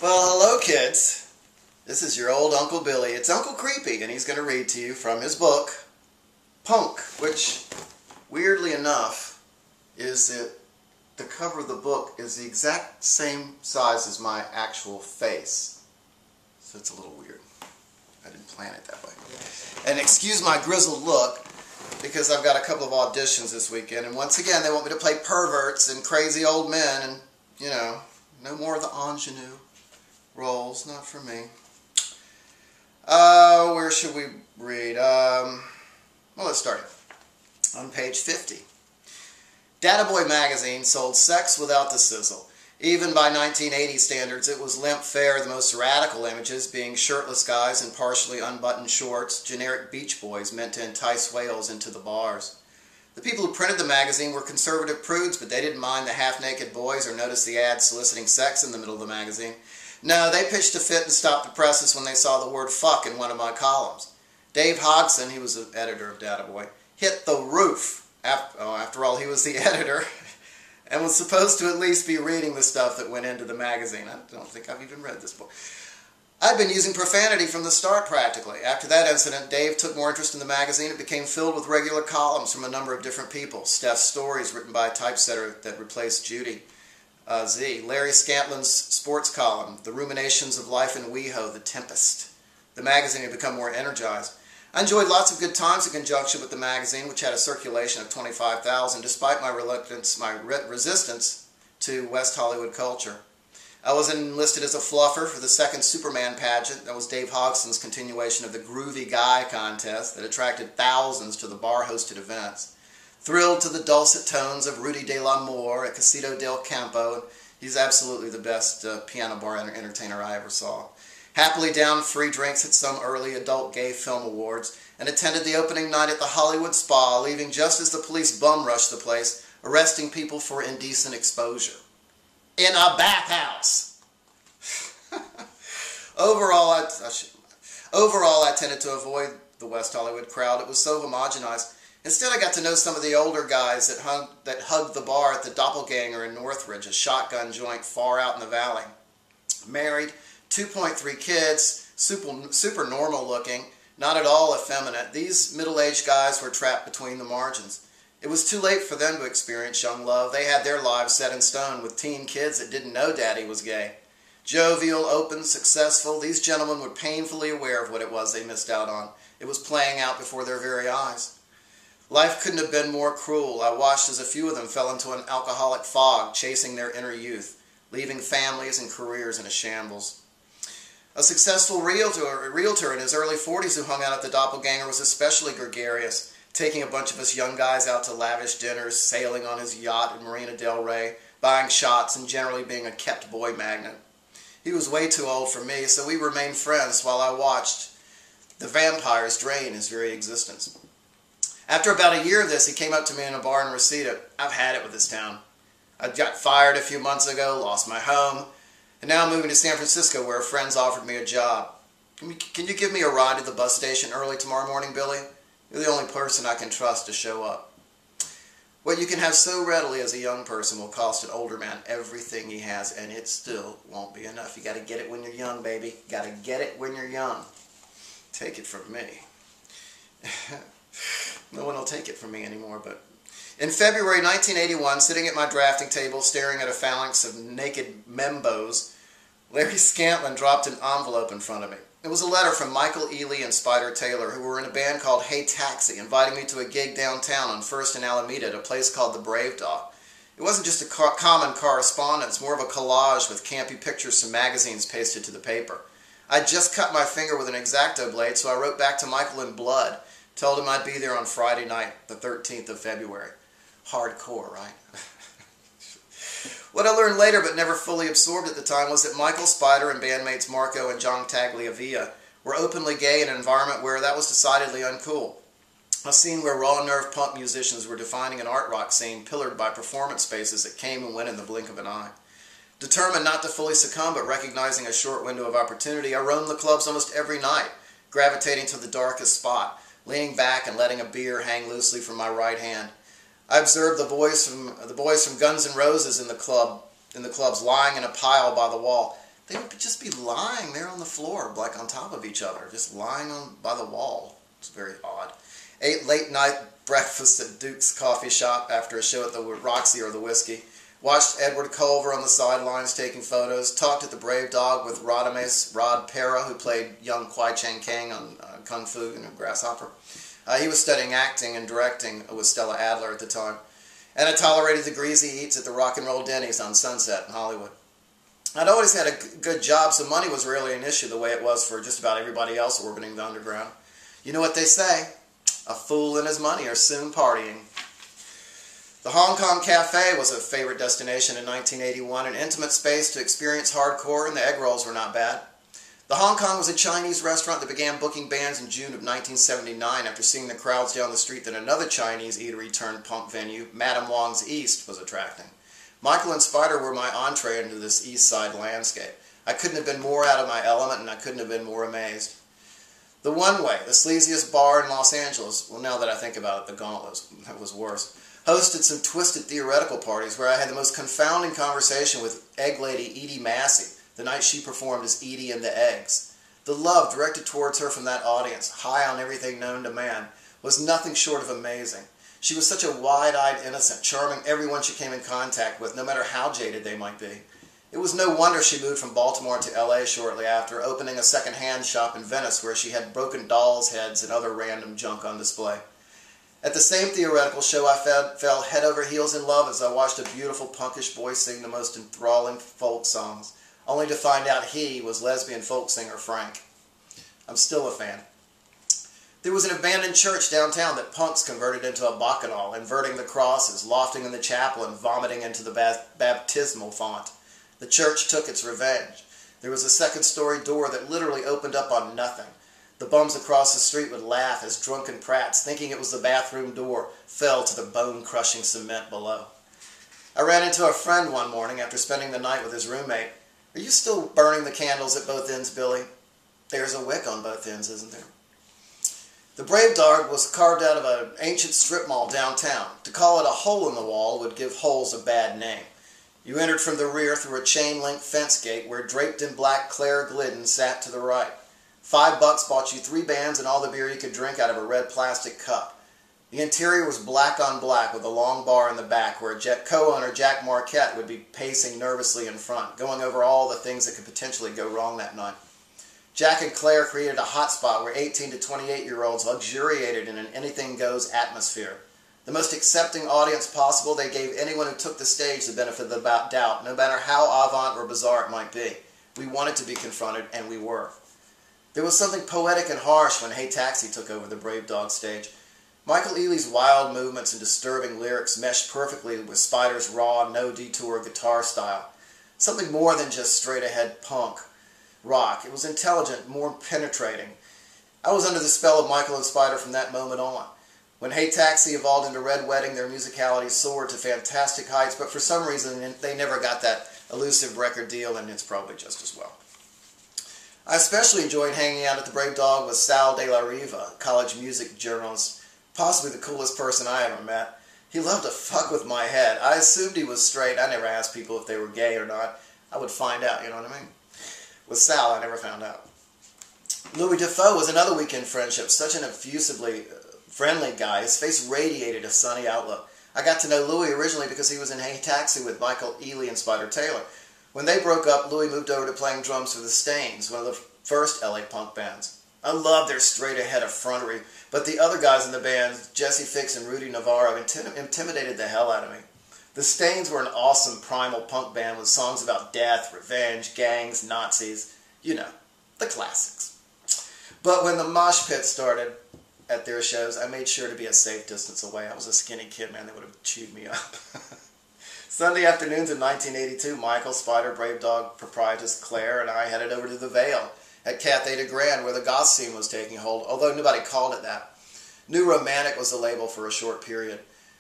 Well, hello kids. This is your old Uncle Billy. It's Uncle Creepy, and he's going to read to you from his book, Punk, which, weirdly enough, is that the cover of the book is the exact same size as my actual face. So it's a little weird. I didn't plan it that way. And excuse my grizzled look, because I've got a couple of auditions this weekend, and once again they want me to play perverts and crazy old men, and, you know, no more of the ingenue roles, not for me. Where should we read? Well, let's start on page 50. Data Boy magazine sold sex without the sizzle. Even by 1980 standards, it was limp fare, the most radical images being shirtless guys in partially unbuttoned shorts, generic Beach Boys meant to entice whales into the bars. The people who printed the magazine were conservative prudes, but they didn't mind the half-naked boys or notice the ads soliciting sex in the middle of the magazine. No, they pitched a fit and stopped the presses when they saw the word fuck in one of my columns. Dave Hodgson, he was the editor of Data Boy, hit the roof. After all, he was the editor and was supposed to at least be reading the stuff that went into the magazine. I don't think I've even read this book. I'd been using profanity from the start practically. After that incident, Dave took more interest in the magazine. It became filled with regular columns from a number of different people. Steph's stories written by a typesetter that replaced Judy Z. Larry Scantlin's sports column, The Ruminations of Life in WeHo, The Tempest. The magazine had become more energized. I enjoyed lots of good times in conjunction with the magazine, which had a circulation of 25,000, despite my resistance to West Hollywood culture. I was enlisted as a fluffer for the second Superman pageant. That was Dave Hodgson's continuation of the Groovy Guy contest that attracted thousands to the bar-hosted events. Thrilled to the dulcet tones of Rudy de l'Amour at Casito del Campo. He's absolutely the best piano bar entertainer I ever saw. Happily downed free drinks at some early adult gay film awards, and attended the opening night at the Hollywood Spa, leaving just as the police bum rushed the place, arresting people for indecent exposure. In a bathhouse! Overall, I tended to avoid the West Hollywood crowd. It was so homogenized. Instead, I got to know some of the older guys that hugged the bar at the Doppelganger in Northridge, a shotgun joint far out in the valley. Married, 2.3 kids, super normal looking, not at all effeminate. These middle-aged guys were trapped between the margins. It was too late for them to experience young love. They had their lives set in stone with teen kids that didn't know daddy was gay. Jovial, open, successful, these gentlemen were painfully aware of what it was they missed out on. It was playing out before their very eyes. Life couldn't have been more cruel. I watched as a few of them fell into an alcoholic fog, chasing their inner youth, leaving families and careers in a shambles. A successful realtor in his early 40s who hung out at the Doppelganger was especially gregarious, taking a bunch of us young guys out to lavish dinners, sailing on his yacht in Marina del Rey, buying shots, and generally being a kept boy magnet. He was way too old for me, so we remained friends while I watched the vampires drain his very existence. After about a year of this, he came up to me in a bar in Reseda. I've had it with this town. I got fired a few months ago, lost my home, and now I'm moving to San Francisco where friends offered me a job. Can you give me a ride to the bus station early tomorrow morning, Billy? You're the only person I can trust to show up. What you can have so readily as a young person will cost an older man everything he has, and it still won't be enough. You got to get it when you're young, baby. Got to get it when you're young. Take it from me. No one will take it from me anymore, but... In February 1981, sitting at my drafting table, staring at a phalanx of naked membos, Larry Scantlin dropped an envelope in front of me. It was a letter from Michael Ealy and Spider Taylor, who were in a band called Hey Taxi, inviting me to a gig downtown on 1st and Alameda at a place called the Brave Dog. It wasn't just a common correspondence, more of a collage with campy pictures from magazines pasted to the paper. I'd just cut my finger with an X-Acto blade, so I wrote back to Michael in blood, told him I'd be there on Friday night, the 13th of February. Hardcore, right? What I learned later but never fully absorbed at the time was that Michael Spider and bandmates Marco and John Tagliavia were openly gay in an environment where that was decidedly uncool. A scene where raw-nerve punk musicians were defining an art rock scene pillared by performance spaces that came and went in the blink of an eye. Determined not to fully succumb but recognizing a short window of opportunity, I roamed the clubs almost every night, gravitating to the darkest spot, leaning back and letting a beer hang loosely from my right hand. I observed the boys from Guns N' Roses in the clubs lying in a pile by the wall, they would just be lying there on the floor, like on top of each other, just lying by the wall. It's very odd. Ate late night breakfast at Duke's coffee shop after a show at the Roxy or the Whiskey. Watched Edward Culver on the sidelines taking photos. Talked at the Brave Dog with Rod Pera, who played young Kwai Chang Caine on Kung Fu and Grasshopper. He was studying acting and directing with Stella Adler at the time. And I tolerated the greasy eats at the Rock and Roll Denny's on Sunset in Hollywood. I'd always had a good job, so money was rarely an issue the way it was for just about everybody else orbiting the underground. You know what they say, a fool and his money are soon partying. The Hong Kong Cathay was a favorite destination in 1981, an intimate space to experience hardcore, and the egg rolls were not bad. The Hong Kong was a Chinese restaurant that began booking bands in June of 1979 after seeing the crowds down the street that another Chinese eatery turned punk venue, Madame Wong's East, was attracting. Michael and Spider were my entree into this East Side landscape. I couldn't have been more out of my element, and I couldn't have been more amazed. The One Way, the sleaziest bar in Los Angeles, well, now that I think about it, the Gauntlet was worse, hosted some twisted theoretical parties where I had the most confounding conversation with egg lady Edie Massey the night she performed as Edie and the Eggs. The love directed towards her from that audience, high on everything known to man, was nothing short of amazing. She was such a wide-eyed innocent, charming everyone she came in contact with, no matter how jaded they might be. It was no wonder she moved from Baltimore to L.A. shortly after, opening a second-hand shop in Venice where she had broken dolls' heads and other random junk on display. At the same theoretical show, I fell head over heels in love as I watched a beautiful punkish boy sing the most enthralling folk songs, only to find out he was lesbian folk singer Frank. I'm still a fan. There was an abandoned church downtown that punks converted into a bacchanal, inverting the crosses, lofting in the chapel, and vomiting into the baptismal font. The church took its revenge. There was a second-story door that literally opened up on nothing. The bums across the street would laugh as drunken prats, thinking it was the bathroom door, fell to the bone-crushing cement below. I ran into a friend one morning after spending the night with his roommate. "Are you still burning the candles at both ends, Billy?" "There's a wick on both ends, isn't there?" The Brave Dog was carved out of an ancient strip mall downtown. To call it a hole in the wall would give holes a bad name. You entered from the rear through a chain-link fence gate where draped in black Claire Glidden sat to the right. $5 bought you 3 bands and all the beer you could drink out of a red plastic cup. The interior was black on black with a long bar in the back where co-owner Jack Marquette would be pacing nervously in front, going over all the things that could potentially go wrong that night. Jack and Claire created a hot spot where 18 to 28-year-olds luxuriated in an anything-goes atmosphere. The most accepting audience possible, they gave anyone who took the stage the benefit of the doubt, no matter how avant or bizarre it might be. We wanted to be confronted, and we were. There was something poetic and harsh when Hey Taxi took over the Brave Dog stage. Michael Ealy's wild movements and disturbing lyrics meshed perfectly with Spider's raw, no-detour guitar style. Something more than just straight-ahead punk rock. It was intelligent, more penetrating. I was under the spell of Michael and Spider from that moment on. When Hey Taxi evolved into Red Wedding, their musicality soared to fantastic heights, but for some reason they never got that elusive record deal, and it's probably just as well. I especially enjoyed hanging out at the Brave Dog with Sal De La Riva, college music journalist, possibly the coolest person I ever met. He loved to fuck with my head. I assumed he was straight. I never asked people if they were gay or not. I would find out, you know what I mean? With Sal, I never found out. Louis Defoe was another weekend friendship, such an effusively friendly guy. His face radiated a sunny outlook. I got to know Louis originally because he was in Hey Taxi with Michael Ealy and Spider Taylor. When they broke up, Louis moved over to playing drums for the Stains, one of the first LA punk bands. I loved their straight-ahead effrontery, but the other guys in the band, Jesse Fix and Rudy Navarro, intimidated the hell out of me. The Stains were an awesome primal punk band with songs about death, revenge, gangs, Nazis, you know, the classics. But when the mosh pit started at their shows, I made sure to be a safe distance away. I was a skinny kid, man. They would have chewed me up. Sunday afternoons in 1982, Michael, Spider, Brave Dog, proprietress Claire, and I headed over to the Vale at Cathay de Grande, where the goth scene was taking hold, although nobody called it that. New Romantic was the label for a short period.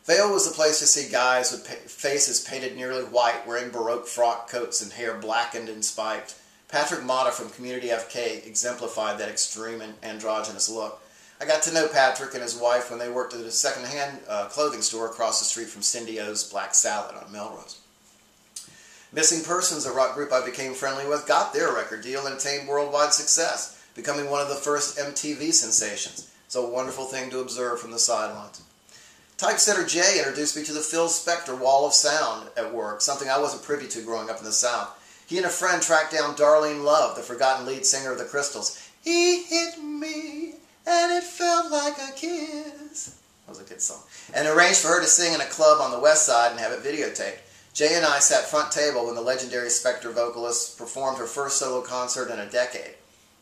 Vale was the place to see guys with faces painted nearly white, wearing Baroque frock coats and hair blackened and spiked. Patrick Motta from Community FK exemplified that extreme and androgynous look. I got to know Patrick and his wife when they worked at a second-hand clothing store across the street from Cindy O's Black Salad on Melrose. Missing Persons, a rock group I became friendly with, got their record deal and attained worldwide success, becoming one of the first MTV sensations. It's a wonderful thing to observe from the sidelines. Typesetter Jay introduced me to the Phil Spector Wall of Sound at work, something I wasn't privy to growing up in the South. He and a friend tracked down Darlene Love, the forgotten lead singer of the Crystals. He hit me, and it felt like a kiss. That was a good song. And arranged for her to sing in a club on the west side and have it videotaped. Jay and I sat front table when the legendary Spector vocalist performed her first solo concert in a decade.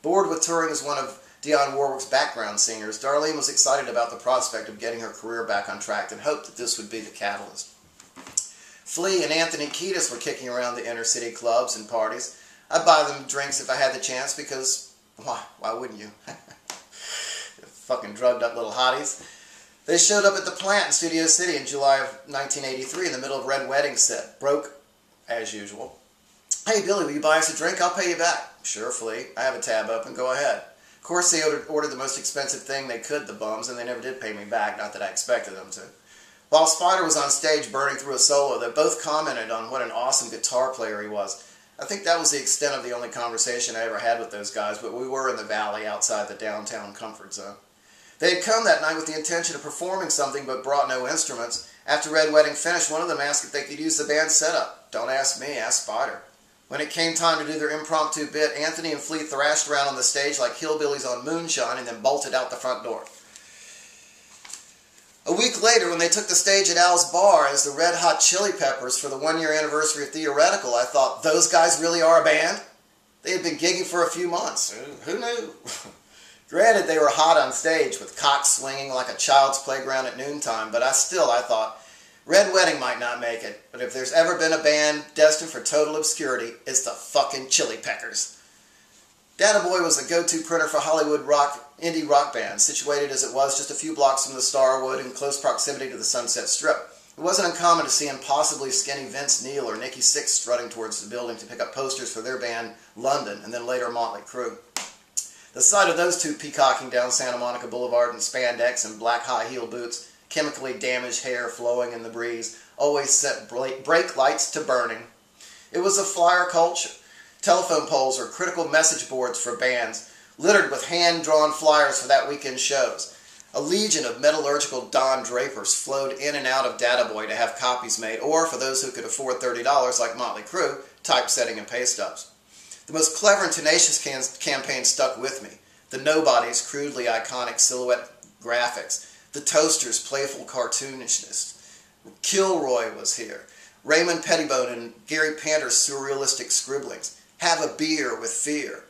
Bored with touring as one of Dionne Warwick's background singers, Darlene was excited about the prospect of getting her career back on track and hoped that this would be the catalyst. Flea and Anthony Kiedis were kicking around the inner city clubs and parties. I'd buy them drinks if I had the chance because, why wouldn't you? Fucking drugged up little hotties. They showed up at the plant in Studio City in July of 1983 in the middle of Red Wedding set. Broke, as usual. Hey Billy, will you buy us a drink? I'll pay you back. Sure, Flea. I have a tab open. Go ahead. Of course, they ordered the most expensive thing they could, the bums, and they never did pay me back, not that I expected them to. While Spider was on stage burning through a solo, they both commented on what an awesome guitar player he was. I think that was the extent of the only conversation I ever had with those guys, but we were in the valley outside the downtown comfort zone. They had come that night with the intention of performing something but brought no instruments. After Red Wedding finished, one of them asked if they could use the band's setup. Don't ask me, ask Spider. When it came time to do their impromptu bit, Anthony and Flea thrashed around on the stage like hillbillies on moonshine and then bolted out the front door. A week later, when they took the stage at Al's Bar as the Red Hot Chili Peppers for the one-year anniversary of Theoretical, I thought, those guys really are a band? They had been gigging for a few months. Who knew? Granted, they were hot on stage with cocks swinging like a child's playground at noontime, but I thought, Red Wedding might not make it, but if there's ever been a band destined for total obscurity, it's the fucking Chili Peppers. Data Boy was the go-to printer for Hollywood indie rock bands, situated as it was just a few blocks from the Starwood in close proximity to the Sunset Strip. It wasn't uncommon to see impossibly skinny Vince Neil or Nikki Sixx strutting towards the building to pick up posters for their band London and then later Motley Crue. The sight of those two peacocking down Santa Monica Boulevard in spandex and black high-heel boots, chemically damaged hair flowing in the breeze, always set brake lights to burning. It was a flyer culture. Telephone poles or critical message boards for bands, littered with hand-drawn flyers for that weekend's shows. A legion of metallurgical Don Drapers flowed in and out of Data Boy to have copies made, or for those who could afford $30 like Motley Crue, typesetting and paste ups. The most clever and tenacious campaign stuck with me. The Nobodies' crudely iconic silhouette graphics. The Toasters' playful cartoonishness. Kilroy was here. Raymond Pettibone and Gary Panter's surrealistic scribblings. Have a beer with fear.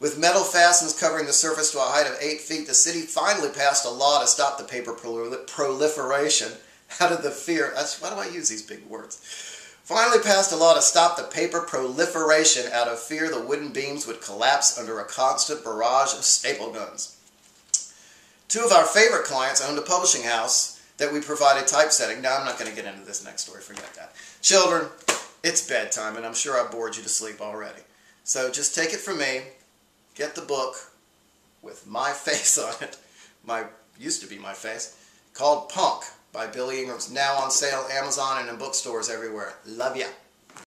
With metal fastens covering the surface to a height of 8 feet, the city finally passed a law to stop the paper proliferation out of the fear. Why do I use these big words? Finally passed a law to stop the paper proliferation out of fear the wooden beams would collapse under a constant barrage of staple guns. Two of our favorite clients owned a publishing house that we provided typesetting. Now, I'm not going to get into this next story. Forget that. Children, it's bedtime, and I'm sure I bored you to sleep already. So just take it from me. Get the book with my face on it. Used to be my face. Called Punk by Billy Ingrams. Now on sale Amazon and in bookstores everywhere. Love ya.